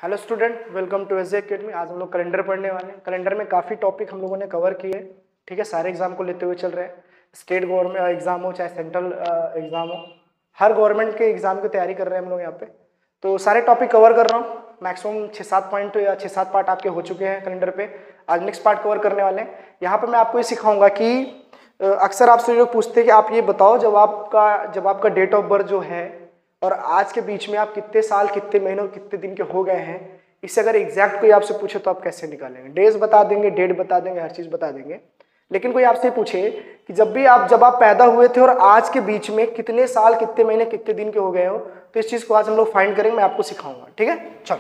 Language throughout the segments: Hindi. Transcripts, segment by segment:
Hello student, welcome to SJ Academy. आज हम लोग कैलेंडर पढ़ने वाले हैं। कैलेंडर में काफ़ी टॉपिक हम लोगों ने कवर किए, ठीक है। सारे एग्जाम को लेते हुए चल रहे हैं, स्टेट गवर्नमेंट एग्जाम हो चाहे सेंट्रल एग्जाम हो, हर गवर्नमेंट के एग्जाम की तैयारी कर रहे हैं हम लोग यहाँ पे। तो सारे टॉपिक कवर कर रहा हूँ। मैक्सिमम 6-7 पॉइंट या 6-7 पार्ट आपके हो चुके हैं कैलेंडर पे। आज नेक्स्ट पार्ट कवर करने वाले हैं। यहाँ पर मैं आपको ये सिखाऊंगा कि अक्सर आपसे लोग पूछते हैं कि आप ये बताओ, जब आपका डेट ऑफ बर्थ जो है और आज के बीच में आप कितने साल, कितने महीनों, कितने दिन के हो गए हैं, इससे अगर एग्जैक्ट कोई आपसे पूछे तो आप कैसे निकालेंगे? डेज बता देंगे, डेट बता देंगे, हर चीज़ बता देंगे। लेकिन कोई आपसे पूछे कि जब आप पैदा हुए थे और आज के बीच में कितने साल, कितने महीने, कितने दिन के हो गए हो, तो इस चीज़ को आज हम लोग फाइंड करेंगे, मैं आपको सिखाऊंगा, ठीक है। चलो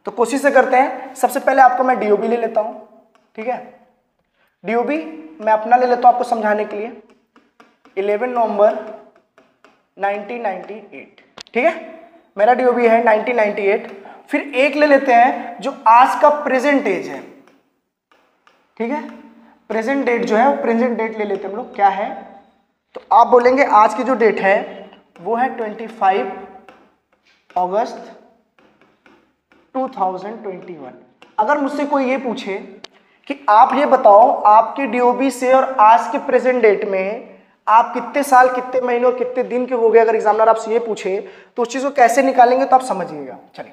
तो कोशिश से करते हैं। सबसे पहले आपको मैं डीओबी ले लेता हूँ, ठीक है। डीओबी मैं अपना ले लेता हूँ आपको समझाने के लिए। 11 नवंबर 1998, ठीक है। मेरा डीओबी है 1998। फिर एक ले लेते हैं जो आज का प्रेजेंट एज है, ठीक है। प्रेजेंट डेट जो है, प्रेजेंट डेट ले लेते हैं हम लोग, क्या है। तो आप बोलेंगे आज की जो डेट है वो है 25 अगस्त 2021। अगर मुझसे कोई ये पूछे कि आप ये बताओ आपके डीओबी से और आज के प्रेजेंट डेट में आप कितने साल, कितने महीने और कितने दिन के हो गए, अगर एग्जामिनर आपसे ये पूछे तो उस चीज को कैसे निकालेंगे तो आप समझिएगा। चलिए,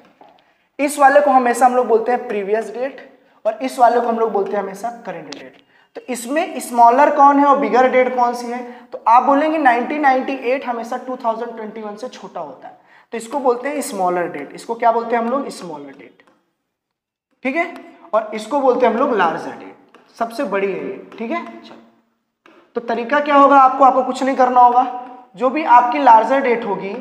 इस वाले को हमेशा हम लोग बोलते हैं प्रीवियस डेट और इस वाले को हम लोग बोलते हैं हमेशा करंट डेट। तो इसमें स्मॉलर कौन है और बिगर डेट कौन सी है? तो आप बोलेंगे 1998 हमेशा 2021 से छोटा होता है, तो इसको बोलते हैं स्मॉलर डेट। इसको क्या बोलते हैं हम लोग? स्मॉलर डेट, ठीक है। और इसको बोलते हैं हम लोग लार्जर डेट, सबसे बड़ी है ये, ठीक है। चलो, तो तरीका क्या होगा? आपको कुछ नहीं करना होगा। जो भी आपकी लार्जर डेट होगी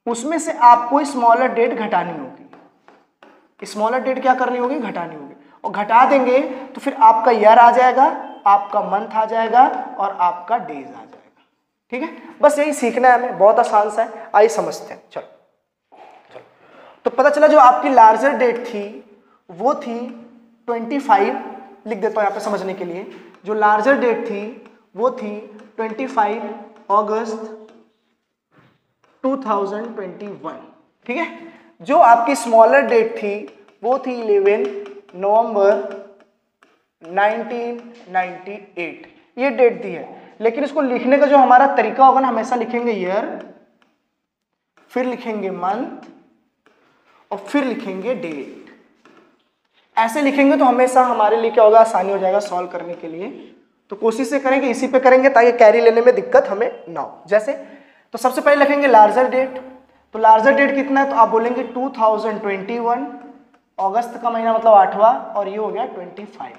उसमें से आपको स्मॉलर डेट घटानी होगी। स्मॉलर डेट क्या करनी होगी? घटानी होगी। और घटा देंगे तो फिर आपका ईयर आ जाएगा, आपका मंथ आ जाएगा और आपका डेज आ जाएगा, ठीक है। बस यही सीखना है हमें, बहुत आसान सा है, आइए समझते हैं। चलो, तो पता चला जो आपकी लार्जर डेट थी वो थी 25, लिख देता हूं यहाँ पे समझने के लिए। जो लार्जर डेट थी वो थी 25 अगस्त 2021, ठीक है। जो आपकी स्मॉलर डेट थी वो थी 11 नवंबर 1998। ये डेट दी है, लेकिन इसको लिखने का जो हमारा तरीका होगा ना, हमेशा लिखेंगे ईयर, फिर लिखेंगे मंथ और फिर लिखेंगे डेट। ऐसे लिखेंगे तो हमेशा हमारे लिए क्या होगा? आसानी हो जाएगा सॉल्व करने के लिए। तो कोशिश से करेंगे इसी पे करेंगे ताकि कैरी लेने में दिक्कत हमें ना हो। जैसे तो सबसे पहले लिखेंगे लार्जर डेट। तो लार्जर डेट कितना है? तो आप बोलेंगे 2021, अगस्त का महीना मतलब 8वां, और ये हो गया 25।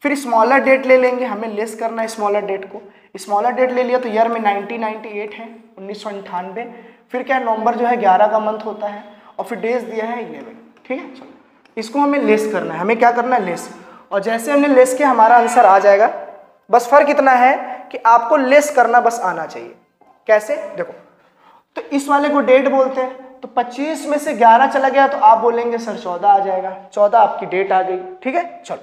फिर स्मॉलर डेट ले लेंगे, हमें लेस करना है स्मॉलर डेट को। स्मॉलर डेट ले लिया तो ईयर में 1998 है, 1998। फिर क्या, नवंबर जो है 11 का मंथ होता है, और फिर डेज दिया है 11, ठीक है। चलो, इसको हमें लेस करना है। हमें क्या करना है? लेस। और जैसे हमने लेस किया हमारा आंसर आ जाएगा। बस फर्क इतना है कि आपको लेस करना बस आना चाहिए। कैसे? देखो, तो इस वाले को डेट बोलते हैं। तो 25 में से 11 चला गया तो आप बोलेंगे सर 14 आ जाएगा। 14 आपकी डेट आ गई, ठीक है। चलो,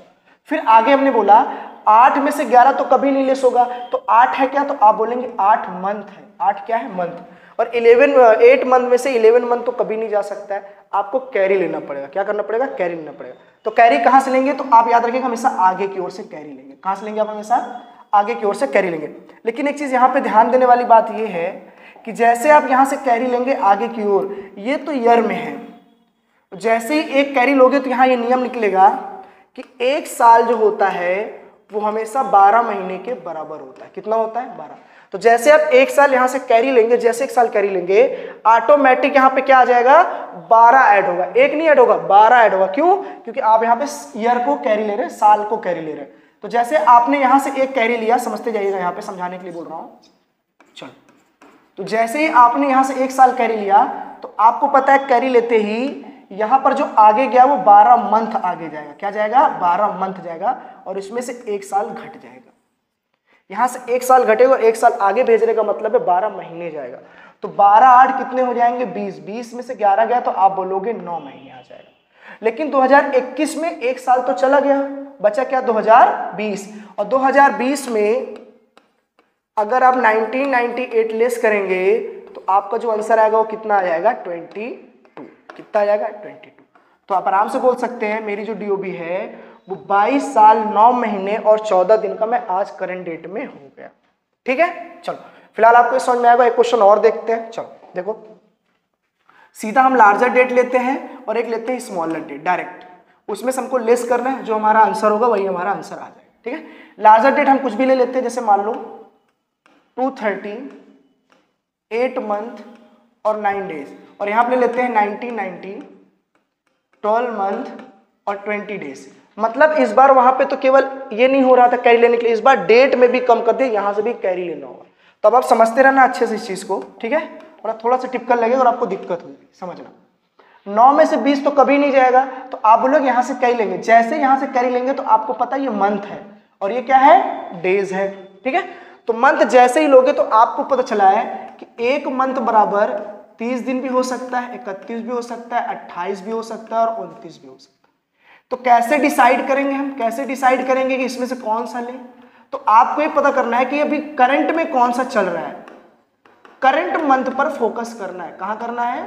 फिर आगे हमने बोला 8 में से 11 तो कभी नहीं लेस होगा, तो 8 है क्या? तो आप बोलेंगे 8 मंथ है। 8 क्या है? मंथ। और 8 मंथ में से 11 मंथ तो कभी नहीं जा सकता है, आपको कैरी लेना पड़ेगा। क्या करना पड़ेगा? कैरी लेना पड़ेगा। तो कैरी कहाँ से लेंगे? तो आप याद रखिएगा हमेशा आगे की ओर से कैरी लेंगे। कहाँ से लेंगे आप? हमेशा आगे की ओर से कैरी लेंगे। लेकिन एक चीज यहाँ पे ध्यान देने वाली बात यह है कि जैसे आप यहाँ से कैरी लेंगे आगे की ओर, ये तो ईयर में है, जैसे ही एक कैरी लोगे तो यहाँ ये नियम निकलेगा कि एक साल जो होता है वो हमेशा 12 महीने के बराबर होता है। कितना होता है? 12। तो जैसे आप एक साल यहाँ से कैरी लेंगे, जैसे एक साल कैरी लेंगे, ऑटोमेटिक यहाँ पे क्या आ जाएगा? 12 ऐड होगा। एक नहीं ऐड होगा, 12 ऐड होगा। क्यों? क्योंकि आप यहाँ पे ईयर को कैरी ले रहे हैं, साल को कैरी ले रहे हैं। तो जैसे आपने यहाँ से एक कैरी लिया, समझते जाइएगा, यहाँ पे समझाने के लिए बोल रहा हूँ। चलो, तो जैसे ही आपने यहाँ से एक साल कैरी लिया तो आपको पता है कैरी लेते ही यहाँ पर जो आगे गया वो 12 मंथ आगे जाएगा। क्या जाएगा? 12 मंथ जाएगा, और इसमें से एक साल घट जाएगा। यहाँ से एक साल घटेगा, एक साल आगे भेजने का मतलब है 12 महीने जाएगा। तो 12 8 कितने हो जाएंगे? 20। 20 में से 11 गया तो आप बोलोगे 9 महीने आ जाएगा। लेकिन 2021 में एक साल तो चला गया, बचा क्या? 2020। और 2020 में अगर आप 1998 लेस करेंगे तो आपका जो आंसर आएगा वो कितना आ जाएगा? 22। कितना आ जाएगा 22। तो आप आराम से बोल सकते हैं मेरी जो डीओबी है वो 22 साल 9 महीने और 14 दिन का मैं आज करंट डेट में हो गया। ठीक है, चलो फिलहाल आपको समझ में आएगा। एक क्वेश्चन और देखते हैं। चलो देखो, सीधा हम लार्जर डेट लेते हैं और एक लेते हैं स्मॉलर डेट डायरेक्ट, उसमें से हमको लेस करना है, जो हमारा आंसर होगा वही हमारा आंसर आ जाएगा। ठीक है, लार्जर डेट हम कुछ भी ले लेते हैं, जैसे मान लो 230, 8 मंथ और 9 डेज, और यहाँ पे ले लेते हैं 1990, 12 मंथ और 20 डेज। मतलब इस बार वहां पे तो केवल ये नहीं हो रहा था कैरी लेने के लिए, इस बार डेट में भी कम कर दिया, यहां से भी कैरी लेना होगा। तो अब आप समझते रहना अच्छे से इस चीज को। ठीक है, और थोड़ा सा टिपिकल लगेगा और आपको दिक्कत होगी समझना। 9 में से 20 तो कभी नहीं जाएगा, तो आप बोलोगे यहाँ से कैरी लेंगे। जैसे यहाँ से कैरी लेंगे तो आपको पता है ये मंथ है और ये क्या है, डेज है। ठीक है, तो मंथ जैसे ही लोगे तो आपको पता चला है कि एक मंथ बराबर 30 दिन भी हो सकता है, 31 भी हो सकता है, 28 भी हो सकता है और 29 भी हो सकता है। तो कैसे डिसाइड करेंगे हम, कैसे डिसाइड करेंगे कि इसमें से कौन सा लें? तो आपको ये पता करना है कि अभी करंट में कौन सा चल रहा है, करंट मंथ पर फोकस करना है। कहां करना है,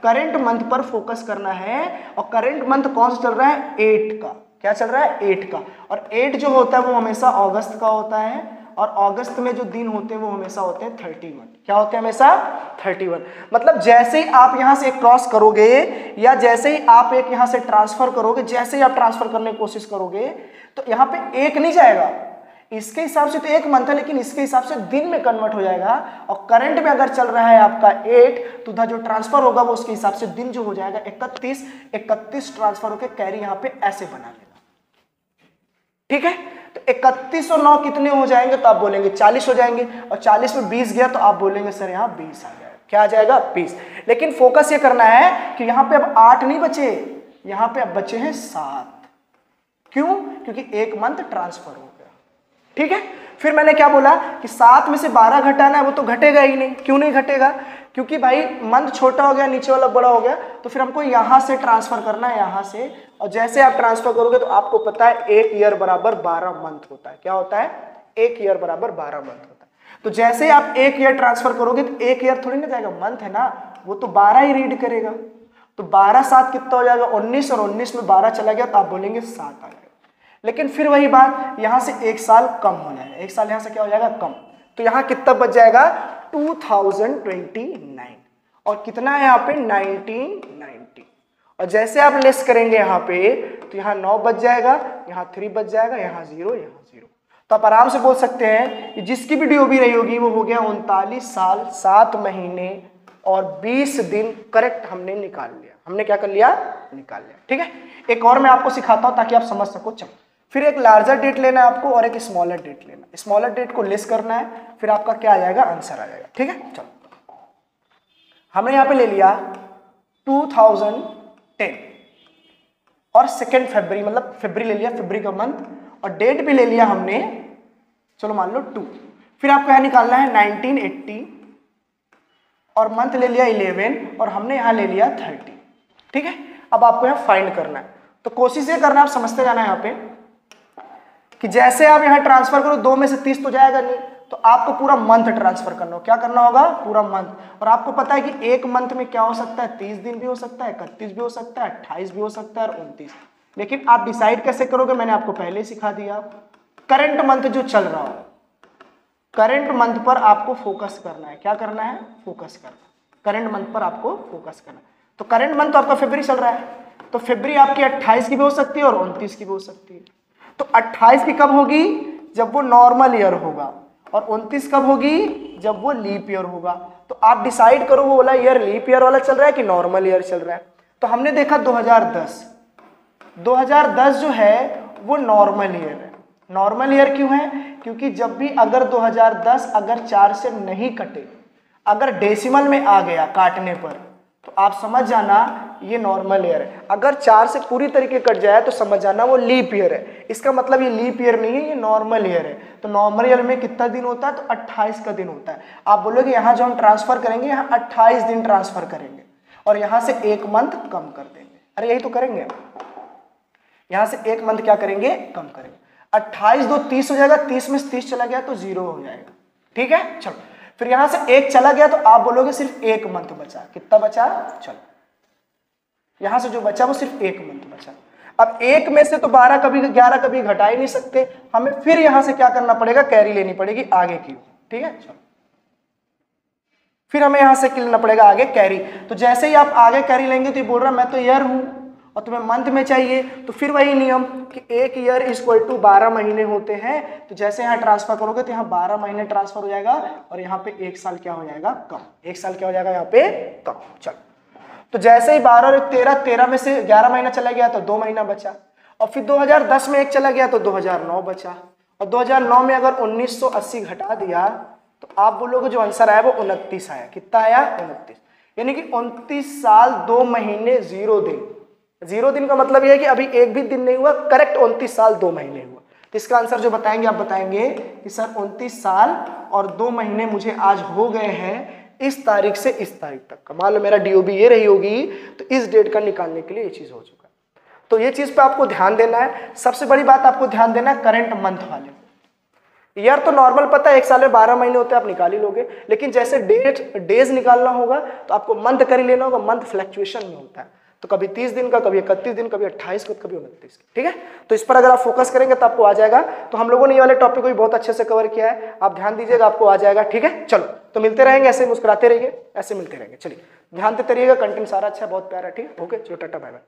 करंट मंथ पर फोकस करना है। और करंट मंथ कौन सा चल रहा है, 8 का। क्या चल रहा है, 8 का। और 8 जो होता है वो हमेशा अगस्त का होता है, और अगस्त में जो दिन होते हैं वो हमेशा होते हैं 31। क्या होते हैं, हमेशा 31। मतलब जैसे ही आप यहां से क्रॉस करोगे या जैसे ही आप एक यहां से ट्रांसफर करोगे, जैसे ही आप ट्रांसफर करने की कोशिश करोगे तो यहां पे एक नहीं जाएगा, इसके हिसाब से तो एक मंथ है लेकिन इसके हिसाब से दिन में कन्वर्ट हो जाएगा। और करंट में अगर चल रहा है आपका 8 तो उधर जो ट्रांसफर होगा वो उसके हिसाब से दिन जो हो जाएगा 31 ट्रांसफर होकर कैरी यहाँ पे ऐसे बना लेगा। ठीक है, तो 31 और 9 कितने हो जाएंगे, तो आप बोलेंगे 40 हो जाएंगे, और 40 में 20 गया तो आप बोलेंगे सर यहाँ 20 आ जाएगा। क्या आ जाएगा, 20। लेकिन फोकस ये करना है कि यहाँ पे अब 8 नहीं बचे, यहाँ पे अब बचे हैं 7। क्यों, क्योंकि एक मंथ ट्रांसफर हो गया। ठीक है, फिर मैंने क्या बोला कि 7 में से 12 घटाना है, वो तो घटेगा ही नहीं। क्यों नहीं घटेगा, क्योंकि भाई मंथ छोटा हो गया, नीचे वाला बड़ा हो गया, तो फिर हमको यहां से ट्रांसफर करना है, यहां से। और जैसे आप ट्रांसफर करोगे तो आपको पता है 1 ईयर बराबर 12 मंथ होता है। क्या होता है, 1 ईयर बराबर 12 मंथ होता है। तो जैसे ही आप 1 ईयर ट्रांसफर करोगे तो 1 ईयर थोड़ी ना जाएगा, मंथ है ना, वो तो 12 ही रीड करेगा। तो 12 7 कितना हो जाएगा, 19, और 19 में 12 चला गया तो आप बोलेंगे 7 आ जाएगा। लेकिन फिर वही बात, यहां से 1 साल कम हो जाएगा, 1 साल यहां से क्या हो जाएगा, कम। तो यहां कितना बच जाएगा, 2029। और कितना है यहाँ पे, 1990। और जैसे आप लेस करेंगे यहाँ पे तो यहाँ 9 बच जाएगा, यहाँ 3 बच जाएगा, यहाँ 0, यहाँ 0। तो आप आराम से बोल सकते हैं कि जिसकी भी डीओबी रही होगी वो हो गया 39 साल 7 महीने और 20 दिन करेक्ट हमने निकाल लिया। हमने क्या कर लिया, निकाल लिया। ठीक है, एक और मैं आपको सिखाता हूं ताकि आप समझ सको। चलो, फिर एक लार्जर डेट लेना है आपको और एक स्मॉलर डेट लेना है। स्मॉलर डेट को लेस करना है, फिर आपका क्या आ जाएगा, आंसर आ जाएगा। ठीक है, चलो हमने यहाँ पे ले लिया 2010 और 2 फरवरी, मतलब फरवरी ले लिया, फरवरी का मंथ, और डेट भी ले लिया हमने, चलो मान लो 2। फिर आपको यहाँ निकालना है 1980 और मंथ ले लिया 11 और हमने यहाँ ले लिया 30। ठीक है, अब आपको यहाँ फाइंड करना है। तो कोशिश ये करना, आप समझते जाना यहाँ पे कि जैसे आप यहाँ ट्रांसफर करो 2 में से 30 तो जाएगा नहीं, तो आपको पूरा मंथ ट्रांसफर करना हो। क्या करना होगा, पूरा मंथ। और आपको पता है कि एक मंथ में क्या हो सकता है, 30 दिन भी हो सकता है, 31 भी हो सकता है, 28 भी हो सकता है और 29। लेकिन आप डिसाइड कैसे करोगे, मैंने आपको पहले सिखा दिया। करंट मंथ जो चल रहा हो, करंट मंथ पर आपको फोकस करना है। क्या करना है, फोकस करना, करंट मंथ पर आपको फोकस करना है। तो करंट मंथ तो आपका फरवरी चल रहा है, तो फरवरी आपकी 28 की भी हो सकती है और 29 की भी हो सकती है। तो 28 की कब होगी, जब वो नॉर्मल ईयर होगा, और 29 कब होगी, जब वो लीप ईयर होगा। तो आप डिसाइड करो वो वाला ईयर लीप ईयर वाला चल रहा है कि नॉर्मल ईयर चल रहा है। तो हमने देखा 2010 जो है वो नॉर्मल ईयर है। नॉर्मल ईयर क्यों है, क्योंकि जब भी अगर 2010 अगर 4 से नहीं कटे, अगर डेसिमल में आ गया काटने पर, तो आप समझ जाना ये नॉर्मल ईयर है। अगर 4 से पूरी तरीके कट जाए तो समझ जाना वो लीप ईयर है। इसका मतलब ये लीप ईयर नहीं है, ये नॉर्मल ईयर है। तो नॉर्मल ईयर में कितना दिन होता है, तो 28 का दिन होता है। आप बोलोगे यहाँ जो हम ट्रांसफर करेंगे यहाँ 28 दिन ट्रांसफर करेंगे और यहाँ से 1 मंथ कम कर देंगे। अरे यही तो करेंगे, यहाँ से 1 मंथ क्या करेंगे, कम करेंगे। 28 2 30 हो जाएगा, 30 में से 30 चला गया तो 0 हो जाएगा। ठीक है, चलो फिर यहां से 1 चला गया तो आप बोलोगे सिर्फ 1 मंथ बचा। कितना बचा, चलो यहां से जो बचा वो सिर्फ 1 मंथ बचा। अब 1 में से तो 12 कभी 11 कभी घटा ही नहीं सकते, हमें फिर यहां से क्या करना पड़ेगा, कैरी लेनी पड़ेगी आगे की। ठीक है, चलो फिर हमें यहां से लेना पड़ेगा आगे कैरी। तो जैसे ही आप आगे कैरी लेंगे तो ये बोल रहा मैं तो ईयर हूं और तुम्हें मंथ में चाहिए, तो फिर वही नियम कि 1 ईयर इक्वल टू 12 महीने होते हैं। तो जैसे यहाँ ट्रांसफर करोगे तो यहाँ 12 महीने ट्रांसफर हो जाएगा और यहाँ पे 1 साल क्या हो जाएगा, कम। 1 साल क्या हो जाएगा यहाँ पे, कम। चलो तो जैसे ही 12 और 13, 13 में से 11 महीना चला गया तो 2 महीना बचा, और फिर 2010 में 1 चला गया तो 2009 बचा, और 2009 में अगर 1980 घटा दिया तो आप बोलोगे जो आंसर आया वो 29 आया। कितना आया, 29। यानी कि 29 साल 2 महीने 0 दिन। 0 दिन का मतलब यह है कि अभी एक भी दिन नहीं हुआ, करेक्ट 29 साल 2 महीने हुआ। तो इसका आंसर जो बताएंगे आप बताएंगे कि सर 29 साल और 2 महीने मुझे आज हो गए हैं इस तारीख से इस तारीख तक का। मान लो मेरा डीओबी ये रही होगी तो इस डेट का निकालने के लिए ये चीज हो चुका है। तो ये चीज पे आपको ध्यान देना है। सबसे बड़ी बात आपको ध्यान देना है करंट मंथ वाले। ईयर तो नॉर्मल पता है 1 साल में 12 महीने होते हैं, आप निकाल ही लोगे, लेकिन जैसे डेज निकालना होगा तो आपको मंथ कर ही लेना होगा। मंथ फ्लक्चुएशन में होता है, तो कभी 30 दिन का, कभी 31 दिन, कभी 28 का, कभी 29। ठीक है, तो इस पर अगर आप फोकस करेंगे तो आपको आ जाएगा। तो हम लोगों ने ये वाले टॉपिक को भी बहुत अच्छे से कवर किया है, आप ध्यान दीजिएगा, आपको आ जाएगा। ठीक है, चलो तो मिलते रहेंगे, ऐसे मुस्कुराते रहिए, ऐसे मिलते रहेंगे। चलिए ध्यान देते रहिएगा, कंटेंट सारा अच्छा है, बहुत प्यारा है। ठीक है, ओके, चलो टाटा बाय बाय।